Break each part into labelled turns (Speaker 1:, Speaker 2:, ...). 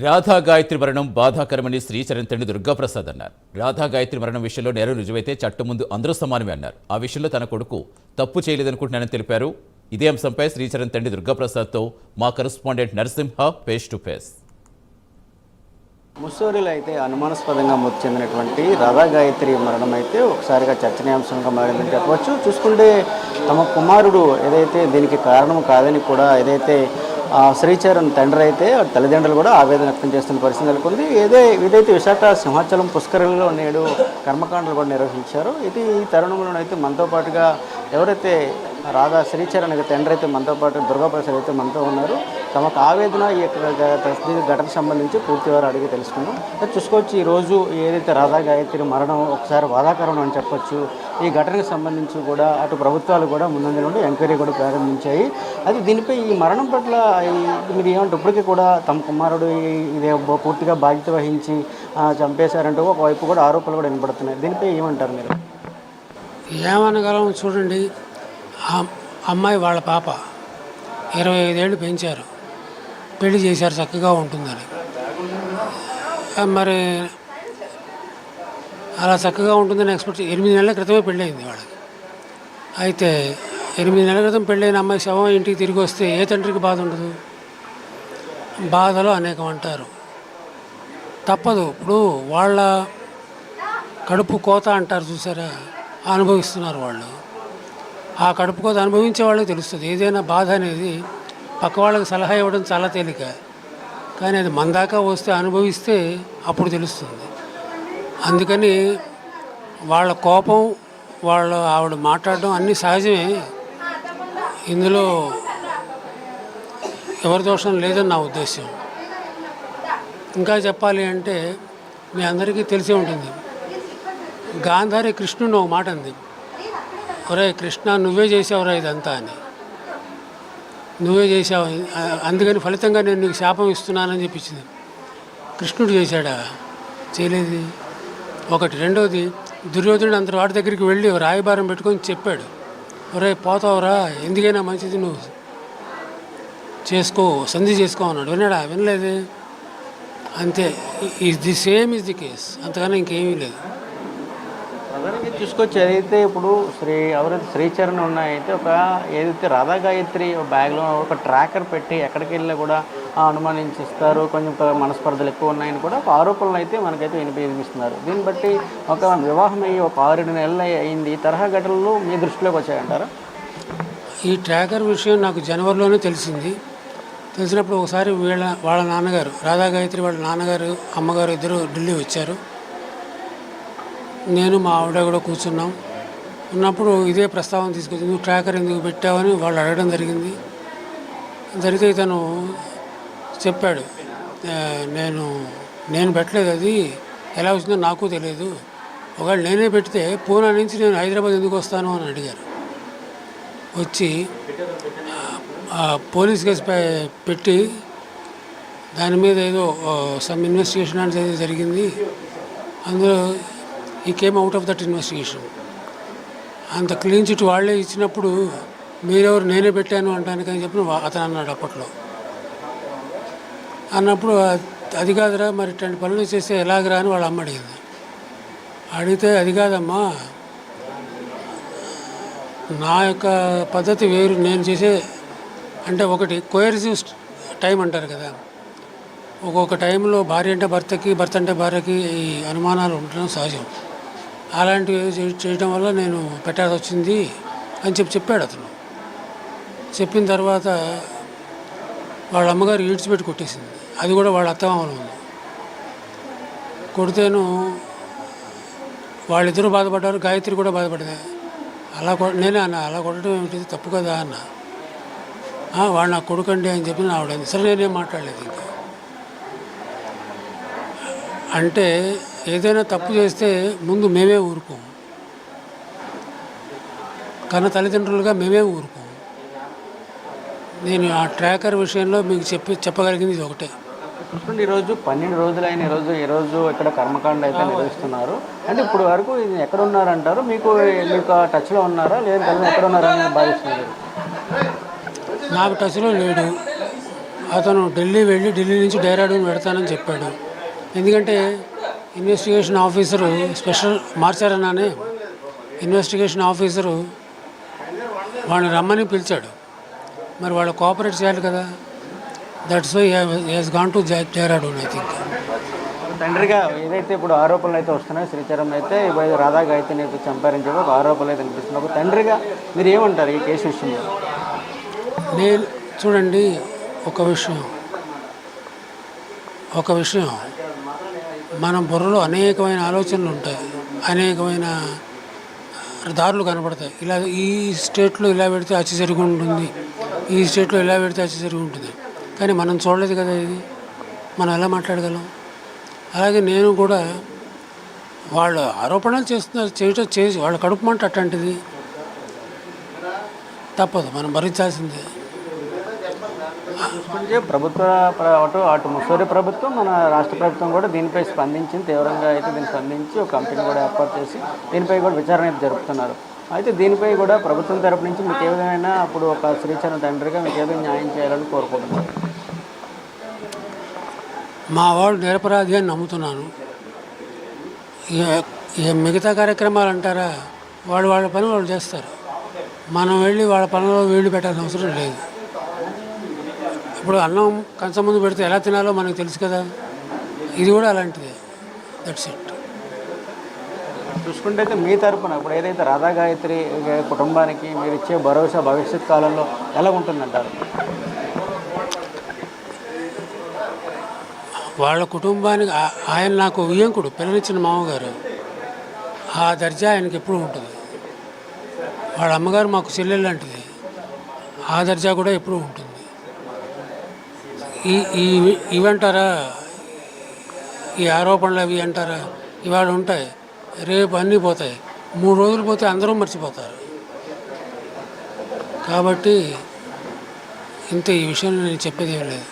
Speaker 1: రాధా గాయత్రి మరణం బాధాకరమని శ్రీచరణ్ తండ్రి దుర్గాప్రసాద్ అన్నారు. రాధా గాయత్రి మరణం విషయంలో నేరం రుజువైతే చట్టం ముందు అందరూ సమానమే అన్నారు. ఆ విషయంలో తన కొడుకు తప్పు చేయలేదనుకుంటున్నానని తెలిపారు. ఇదే అంశంపై శ్రీచరణ్ తండ్రి దుర్గాప్రసాద్తో మా correspondent Narasimha face to face.
Speaker 2: ముస్సోరిలో అయితే అనుమానాస్పదంగా మృతి చెందినటువంటి రాధా గాయత్రి మరణం అయితే ఒకసారిగా చర్చనీయాంశంగా మారిందని చెప్పవచ్చు. చూసుకుంటే తమ కుమారుడు ఏదైతే దీనికి కారణం కాదని కూడా ఏదైతే శ్రీచరణ్ తండ్రి అయితే తల్లిదండ్రులు కూడా ఆవేదన వ్యక్తం చేస్తున్న పరిస్థితి నెలకొంది. ఇదైతే విశాఖ సింహాచలం పుష్కరిణిలో నేడు కర్మకాండలు కూడా నిర్వహించారు. ఇది ఈ తరుణంలోనైతే మనతో పాటుగా ఎవరైతే రాధా శ్రీచరణ్ తండ్రి అయితే మనతో పాటు దుర్గాప్రసాద్ అయితే మనతో ఉన్నారు. తమకు ఆవేదన ఈ ఘటనకు సంబంధించి పూర్తి వారు అడిగి తెలుసుకున్నాం. చూసుకోవచ్చు ఈరోజు ఏదైతే రాధా గాయత్రి మరణం ఒకసారి బాధాకరం అని చెప్పొచ్చు. ఈ ఘటనకు సంబంధించి కూడా అటు ప్రభుత్వాలు కూడా ముందు నుండి ఎంక్వైరీ కూడా ప్రారంభించాయి. అది దీనిపై ఈ మరణం పట్ల మీరు ఏమంటే ఇప్పటికీ కూడా తమ కుమారుడు ఇది పూర్తిగా బాధ్యత వహించి చంపేశారంటూ ఒకవైపు కూడా ఆరోపణలు కూడా వినపడుతున్నాయి. దీనిపై ఏమంటారు మీరు?
Speaker 3: ఏమనగలం చూడండి, అమ్మాయి వాళ్ళ పాప 25 ఏళ్ళు పెంచారు, పెళ్లి చేశారు చక్కగా ఉంటుందని. మరి అలా చక్కగా ఉంటుందని ఎక్స్పెక్ట్ 8 నెలల క్రితమే పెళ్ళయింది వాళ్ళకి. అయితే 8 నెలల క్రితం పెళ్ళైన అమ్మాయి శవం ఇంటికి తిరిగి వస్తే ఏ తండ్రికి బాధ ఉండదు? బాధలో అనేకం అంటారు, తప్పదు. ఇప్పుడు వాళ్ళ కడుపు కోత అంటారు చూసారా, అనుభవిస్తున్నారు వాళ్ళు. ఆ కడుపు కోత అనుభవించే వాళ్ళకి తెలుస్తుంది. ఏదైనా బాధ అనేది పక్క వాళ్ళకి సలహా ఇవ్వడం చాలా తేలిక, కానీ అది మన దాకా వస్తే అనుభవిస్తే అప్పుడు తెలుస్తుంది. అందుకని వాళ్ళ కోపం, ఆవిడ మాట్లాడడం అన్నీ సహజమే. ఇందులో ఎవరి దోషం లేదని నా ఉద్దేశం. ఇంకా చెప్పాలి అంటే మీ అందరికీ తెలిసే ఉంటుంది, గాంధారి కృష్ణుని ఒక మాట అంది, ఒరే కృష్ణ నువ్వే చేసావురా ఇదంతా అని, నువ్వే చేసావు, అందుకని ఫలితంగా నేను నీకు శాపం ఇస్తున్నానని చెప్పించింది. కృష్ణుడు చేశాడా? చేయలేదు. ఒకటి. రెండవది, దుర్యోధనుడు అంత వాడి దగ్గరికి వెళ్ళి రాయబారం పెట్టుకొని చెప్పాడు, ఒరే పోతావురా, ఎందుకైనా మంచిది నువ్వు చేసుకో, సంధి చేసుకో అన్నాడు. విన్నాడా? వినలేదు. అంతే. The same is the case, అంతకన్నా ఇంకేమీ లేదు.
Speaker 2: ప్రధానంగా చూసుకోవచ్చు, ఏదైతే ఇప్పుడు ఎవరైతే శ్రీచరణ్ ఉన్నాయైతే ఏదైతే రాధా గాయత్రి బ్యాగ్లో ఒక ట్రాకర్ పెట్టి ఎక్కడికి వెళ్ళినా కూడా అనుమానించిస్తారు, కొంచెం మనస్పర్ధలు ఎక్కువ ఉన్నాయని కూడా ఒక ఆరోపణలు అయితే మనకైతే వినిపిస్తున్నారు. దీన్ని బట్టి ఒక వివాహం అయ్యి ఒక 6-7 నెలలు అయింది, ఈ తరహా ఘటనలు మీ దృష్టిలోకి వచ్చాయంటారా?
Speaker 3: ఈ ట్రాకర్ విషయం నాకు జనవరిలోనే తెలిసింది. తెలిసినప్పుడు ఒకసారి వాళ్ళ నాన్నగారు, రాధా గాయత్రి వాళ్ళ నాన్నగారు అమ్మగారు ఇద్దరు ఢిల్లీ వచ్చారు. నేను మా ఆవిడ కూడా కూర్చున్నాం. ఉన్నప్పుడు ఇదే ప్రస్తావన తీసుకొచ్చి, నువ్వు ట్రాకర్ ఎందుకు పెట్టావని వాళ్ళు అడగడం జరిగింది. జరిగితే ఇతను చెప్పాడు, నేను పెట్టలేదు, అది ఎలా వచ్చిందో నాకు తెలియదు, ఒకవేళ నేనే పెడితే పూనా నుంచి నేను హైదరాబాద్ ఎందుకు వస్తాను అని అడిగారు. వచ్చి పోలీస్ కేసు పెట్టి దాని మీద ఏదో సమ్ ఇన్వెస్టిగేషన్ అనేది జరిగింది. అందులో ఈ came out of that investigation. అంత క్లీన్ చిట్ వాళ్ళే ఇచ్చినప్పుడు మీరెవరు నేనే పెట్టాను అంటానికని చెప్పి అతను అన్నాడు అప్పట్లో. అన్నప్పుడు అది కాదురా, మరి ఇట్లాంటి పనులు చేస్తే ఎలాగరా అని వాళ్ళ అమ్మ అడిగింది. అడిగితే అది కాదమ్మా, నా యొక్క పద్ధతి వేరు, నేను చేసే అంటే ఒకటి కోయర్సివ్ టైం అంటారు కదా, ఒక్కొక్క టైంలో భార్య అంటే భర్తకి, భర్త అంటే భార్యకి ఈ అనుమానాలు ఉండడం సహజం. అలాంటివి చేయడం వల్ల నేను పెట్టాల్సి వచ్చింది అని చెప్పాడు అతను. చెప్పిన తర్వాత వాళ్ళ అమ్మగారు ఈడ్చిపెట్టి కొట్టేసింది. అది కూడా వాళ్ళ అత్తమామలు ఉంది. కొడితేను వాళ్ళిద్దరూ బాధపడ్డారు, గాయత్రి కూడా బాధపడింది. నేనే అన్నా, అలా కొట్టడం ఏమిటి, తప్పు కదా అన్న. వాడు నా కొడుకండి అని చెప్పి ఆవిడ. సరే నేనేం మాట్లాడలేదు ఇంకా. అంటే ఏదైనా తప్పు చేస్తే ముందు మేమే ఊరుకోము, కన్న తల్లిదండ్రులుగా మేమే ఊరుకోము. నేను ఆ ట్రాకర్ విషయంలో మీకు చెప్పగలిగింది ఇది ఒకటే.
Speaker 2: ఈరోజు 12 రోజులైన ఈరోజు ఇక్కడ కర్మకాండ అయితే నిర్వహిస్తున్నారు. అంటే ఇప్పుడు వరకు ఇది ఎక్కడ ఉన్నారంటారు? మీకు టచ్లో ఉన్నారా, లేదా ఎక్కడ ఉన్నారని భావిస్తున్నారు?
Speaker 3: నాకు టచ్లో లేడు. అతను ఢిల్లీ వెళ్ళి ఢిల్లీ నుంచి డెహ్రాడూన్ పెడతానని చెప్పాడు. ఎందుకంటే ఇన్వెస్టిగేషన్ ఆఫీసరు స్పెషల్ మార్చారన్నానే ఇన్వెస్టిగేషన్ ఆఫీసరు వాడిని రమ్మని పిలిచాడు. మరి వాళ్ళు కోఆపరేట్ చేయాలి కదా. That's why he's gone to Dehradun I think.
Speaker 2: తండ్రిగా ఏదైతే ఇప్పుడు ఆరోపణలు అయితే వస్తున్నాయో శ్రీచరణ్ అయితే ఇప్పుడు రాధా గాయత్రిని అయితే చంపారని చెప్పి ఒక ఆరోపణలు అయితే అనిపిస్తున్నాయి. ఒక తండ్రిగా మీరు ఏమంటారు ఈ కేసు విషయంలో?
Speaker 3: నేను చూడండి, ఒక విషయం మన బుర్రలో అనేకమైన ఆలోచనలు ఉంటాయి, అనేకమైన దారులు కనపడతాయి. ఇలా ఈ స్టేట్లో ఇలా పెడితే హత్య జరిగి ఉంటుంది, ఈ స్టేట్లో ఇలా పెడితే హత్య జరిగి ఉంటుంది. కానీ మనం చూడలేదు కదా, ఇది మనం ఎలా మాట్లాడగలం? అలాగే నేను కూడా వాళ్ళు ఆరోపణలు చేసి వాళ్ళ కడుపు మంట అట్లాంటిది తప్పదు, మనం భరించాల్సిందే.
Speaker 2: చూసుకుంటే అటు ముస్సోరి ప్రభుత్వం, మన రాష్ట్ర ప్రభుత్వం కూడా దీనిపై స్పందించింది, తీవ్రంగా అయితే దీన్ని స్పందించి ఒక కమిటీని కూడా ఏర్పాటు చేసి దీనిపై కూడా విచారణ అయితే జరుపుతున్నారు. అయితే దీనిపై కూడా ప్రభుత్వం తరపు నుంచి మీకు ఏ విధమైన అప్పుడు ఒక శ్రీచరణ్ తండ్రిగా మీకు ఏదో న్యాయం చేయాలని కోరుకుంటున్నారు?
Speaker 3: మా వాళ్ళు నిరపరాధి అని నమ్ముతున్నాను. ఇక మిగతా కార్యక్రమాలు అంటారా, వాళ్ళ పని వాళ్ళు చేస్తారు. మనం వెళ్ళి వాళ్ళ పనుల్లో వీళ్ళు పెట్టాల్సిన అవసరం లేదు. ఇప్పుడు అన్నం కంచం ముందు పెడితే ఎలా తినాలో మనకు తెలుసు కదా, ఇది కూడా అలాంటిదే. That's it.
Speaker 2: చూసుకుంటే అయితే మీ తరపున ఇప్పుడు ఏదైతే రాధా గాయత్రి కుటుంబానికి మీరు ఇచ్చే భరోసా భవిష్యత్ కాలంలో ఎలా ఉంటుందంటారు?
Speaker 3: వాళ్ళ కుటుంబానికి ఆయన నాకు వియ్యంకుడు, పిల్లనిచ్చిన మామగారు, ఆ దర్జా ఆయనకి ఎప్పుడు ఉంటుంది. వాళ్ళ అమ్మగారు మాకు చెల్లెలు లాంటిది, ఆ దర్జా కూడా ఎప్పుడు ఉంటుంది. ఇవంటారా, ఈ ఆరోపణలు అవి అంటారా, ఇవాళ ఉంటాయి, రేపు అన్నీ పోతాయి. 3 రోజులు పోతే అందరూ మర్చిపోతారు. కాబట్టి ఈ విషయంలో నేను చెప్పేది ఏం లేదు.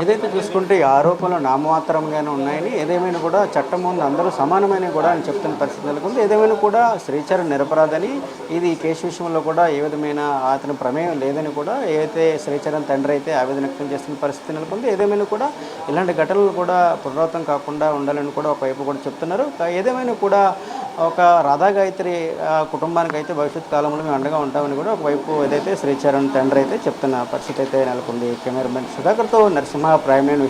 Speaker 2: ఏదైతే చూసుకుంటే ఈ ఆరోపణలు నామమాత్రంగానే ఉన్నాయని, ఏదేమైనా కూడా చట్టం ముందు అందరూ సమానమైన కూడా అని చెప్తున్న పరిస్థితి నెలకొంది. ఏదేమైనా కూడా శ్రీచరణ్ నిరపరాధని, ఇది ఈ కేసు విషయంలో కూడా ఏ విధమైన అతని ప్రమేయం లేదని కూడా ఏదైతే శ్రీచరణ్ తండ్రి అయితే ఆవేదన వ్యక్తం చేస్తున్న పరిస్థితి నెలకొంది. ఏదేమైనా కూడా ఇలాంటి ఘటనలు కూడా పునరావృతం కాకుండా ఉండాలని కూడా ఒకవైపు కూడా చెప్తున్నారు. ఏదేమైనా కూడా ఒక రాధా గాయత్రి కుటుంబానికి అయితే భవిష్యత్ కాలంలో మేము అండగా ఉంటామని కూడా ఒకవైపు ఏదైతే శ్రీచరణ్ తండ్రి అయితే చెప్తున్న పరిస్థితి అయితే నెలకొంది. కెమెరామెన్ సుధాకర్తో నరసింహ, ప్రైమ్ నైన్.